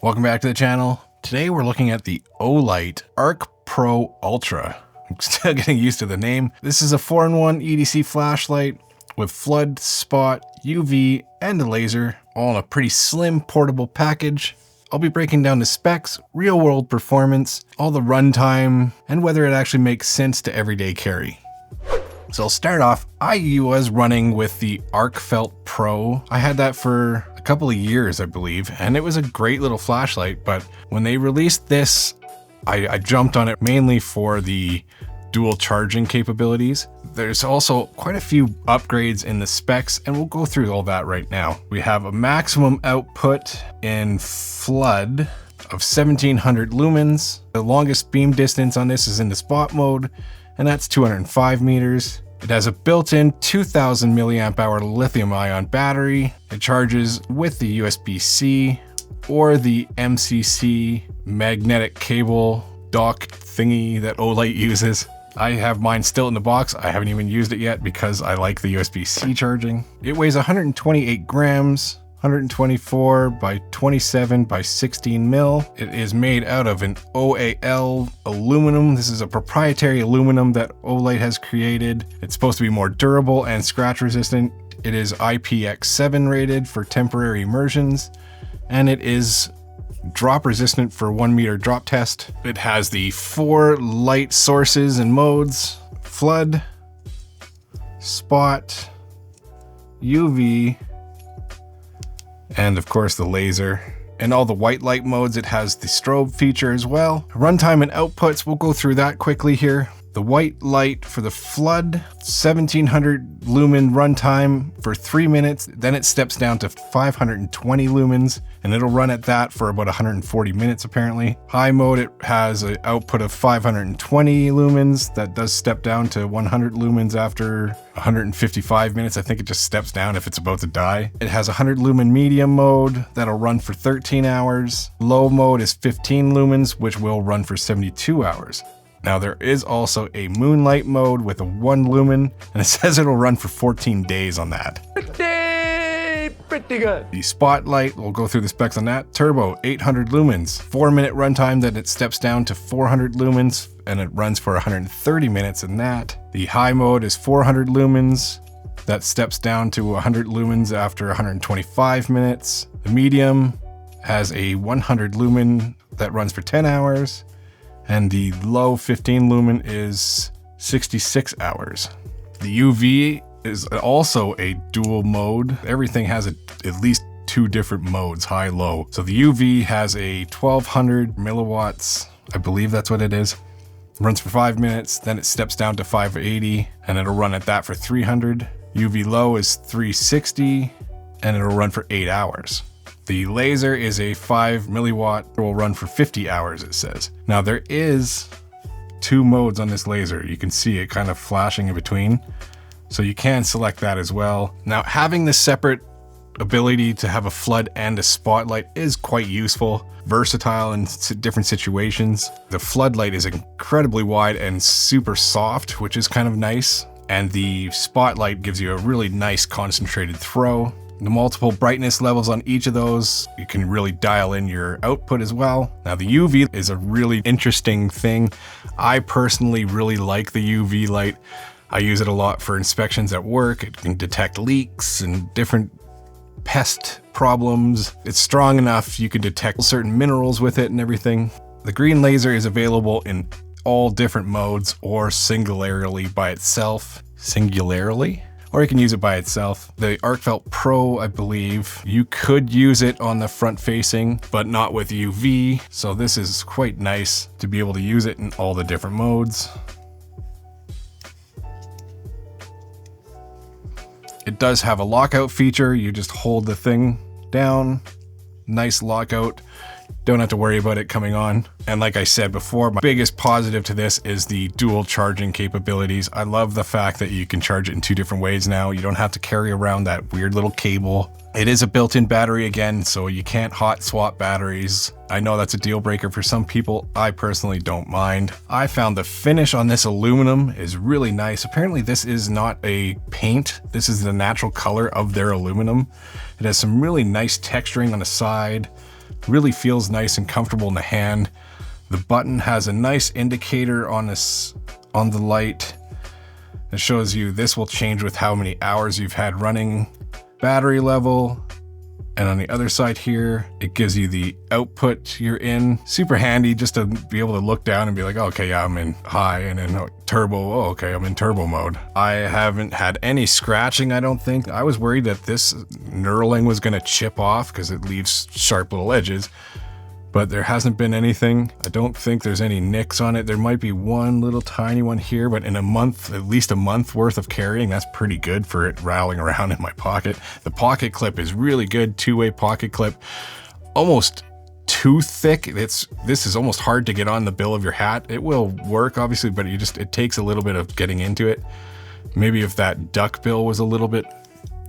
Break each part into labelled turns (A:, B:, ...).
A: Welcome back to the channel. Today we're looking at the Olight ArkPro Ultra. I'm still getting used to the name. This is a 4-in-1 EDC flashlight with flood, spot, UV, and a laser, all in a pretty slim portable package. I'll be breaking down the specs, real-world performance, all the runtime, and whether it actually makes sense to everyday carry. So I'll start off, I was running with the ArkFelt Pro. I had that for a couple of years, I believe, and it was a great little flashlight, but when they released this, I jumped on it mainly for the dual charging capabilities. There's also quite a few upgrades in the specs, and we'll go through all that right now. We have a maximum output in flood of 1700 lumens. The longest beam distance on this is in the spot mode, and that's 205 meters. It has a built-in 2000 milliamp hour lithium ion battery. It charges with the USB-C or the MCC magnetic cable dock thingy that Olight uses. I have mine still in the box. I haven't even used it yet because I like the USB-C charging. It weighs 128 grams. 124 by 27 by 16 mil. It is made out of an OAL aluminum. This is a proprietary aluminum that Olight has created. It's supposed to be more durable and scratch resistant. It is IPX7 rated for temporary immersions, and it is drop resistant for 1 meter drop test. It has the 4 light sources and modes: flood, spot, UV, and of course the laser. And all the white light modes, it has the strobe feature as well. Runtime and outputs, we'll go through that quickly here. The white light for the flood, 1700 lumen runtime for 3 minutes. Then it steps down to 520 lumens, and it'll run at that for about 140 minutes apparently. High mode, it has an output of 520 lumens. That does step down to 100 lumens after 155 minutes. I think it just steps down if it's about to die. It has 100 lumen medium mode that'll run for 13 hours. Low mode is 15 lumens, which will run for 72 hours. Now there is also a moonlight mode with a 1 lumen, and it says it'll run for 14 days on that. Pretty good. The spotlight, we'll go through the specs on that. Turbo, 800 lumens, 4-minute runtime, then it steps down to 400 lumens, and it runs for 130 minutes in that. The high mode is 400 lumens, that steps down to 100 lumens after 125 minutes. The medium has a 100 lumen that runs for 10 hours. And the low 15 lumen is 66 hours. The UV is also a dual mode. Everything has at least 2 different modes, high, low. So the UV has a 1200 milliwatts, I believe that's what it is. It runs for 5 minutes, then it steps down to 580, and it'll run at that for 300. UV low is 360, and it'll run for 8 hours. The laser is a 5 milliwatt, it will run for 50 hours, it says. Now there is 2 modes on this laser. You can see it kind of flashing in between. So you can select that as well. Now having the separate ability to have a flood and a spotlight is quite useful, versatile in different situations. The floodlight is incredibly wide and super soft, which is kind of nice. And the spotlight gives you a really nice concentrated throw. The multiple brightness levels on each of those, you can really dial in your output as well. Now the UV is a really interesting thing. I personally really like the UV light. I use it a lot for inspections at work. It can detect leaks and different pest problems. It's strong enough you can detect certain minerals with it and everything. The green laser is available in all different modes or singularly by itself. Singularly? Or you can use it by itself. The ArkFelt Pro, I believe, you could use it on the front facing, but not with UV. So this is quite nice to be able to use it in all the different modes. It does have a lockout feature. You just hold the thing down. Nice lockout. Don't have to worry about it coming on. And like I said before, my biggest positive to this is the dual charging capabilities. I love the fact that you can charge it in 2 different ways now. You don't have to carry around that weird little cable. It is a built-in battery again, so you can't hot swap batteries. I know that's a deal breaker for some people. I personally don't mind. I found the finish on this aluminum is really nice. Apparently this is not a paint. This is the natural color of their aluminum. It has some really nice texturing on the side. Really feels nice and comfortable in the hand. The button has a nice indicator on the light. It shows you this will change with how many hours you've had running, battery level, and on the other side here, it gives you the output you're in. Super handy just to be able to look down and be like, oh, okay, yeah, I'm in high, and then turbo, oh, okay, I'm in turbo mode. I haven't had any scratching, I don't think. I was worried that this knurling was gonna chip off because it leaves sharp little edges, but there hasn't been anything. I don't think there's any nicks on it. There might be one little tiny one here, but in a month, at least a month worth of carrying, that's pretty good for it rattling around in my pocket. The pocket clip is really good, two-way pocket clip. Almost too thick. This is almost hard to get on the bill of your hat. It will work, obviously, but it takes a little bit of getting into it. Maybe if that duck bill was a little bit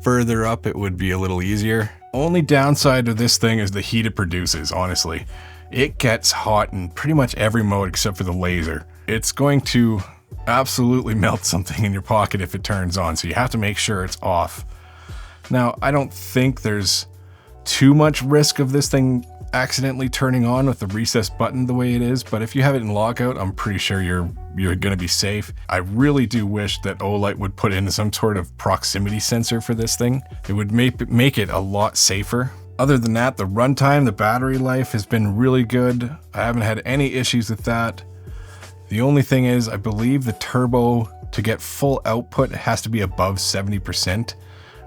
A: further up, it would be a little easier. Only downside of this thing is the heat it produces, honestly. It gets hot in pretty much every mode except for the laser. It's going to absolutely melt something in your pocket if it turns on, so you have to make sure it's off. Now, I don't think there's too much risk of this thing accidentally turning on with the recessed button the way it is, but if you have it in lockout, I'm pretty sure you're gonna be safe. I really do wish that Olight would put in some sort of proximity sensor for this thing. It would make it a lot safer. Other than that, the runtime, the battery life has been really good. I haven't had any issues with that. The only thing is, I believe the turbo, to get full output, has to be above 70%.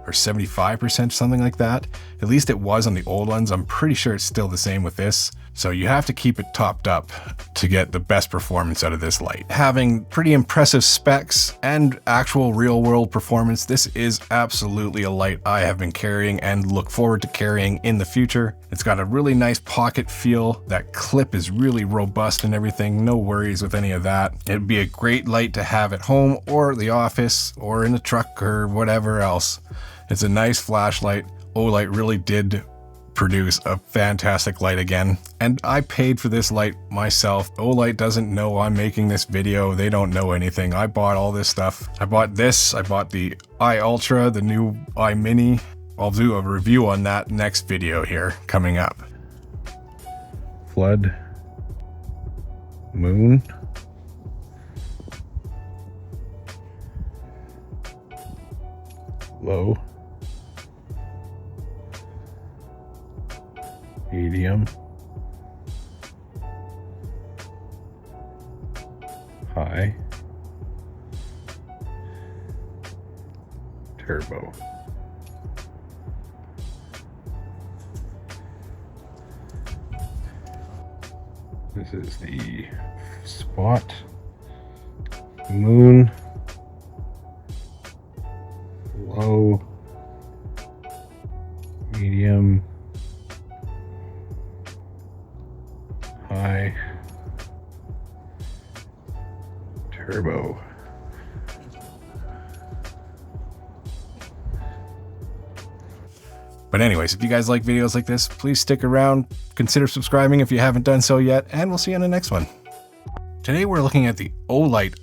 A: Or 75%, something like that. At least it was on the old ones. I'm pretty sure it's still the same with this. So you have to keep it topped up to get the best performance out of this light. Having pretty impressive specs and actual real world performance, this is absolutely a light I have been carrying and look forward to carrying in the future. It's got a really nice pocket feel. That clip is really robust and everything. No worries with any of that. It'd be a great light to have at home or the office or in the truck or whatever else. It's a nice flashlight. Olight really did produce a fantastic light again. And I paid for this light myself. Olight doesn't know I'm making this video. They don't know anything. I bought all this stuff. I bought this. I bought the Eye Ultra, the new Eye Mini. I'll do a review on that next video here coming up. Flood. Moon. Low. Medium, high, turbo. This is the spot, moon, low, medium, high, turbo. But anyways, if you guys like videos like this, please stick around, consider subscribing if you haven't done so yet, and we'll see you on the next one. Today we're looking at the Olight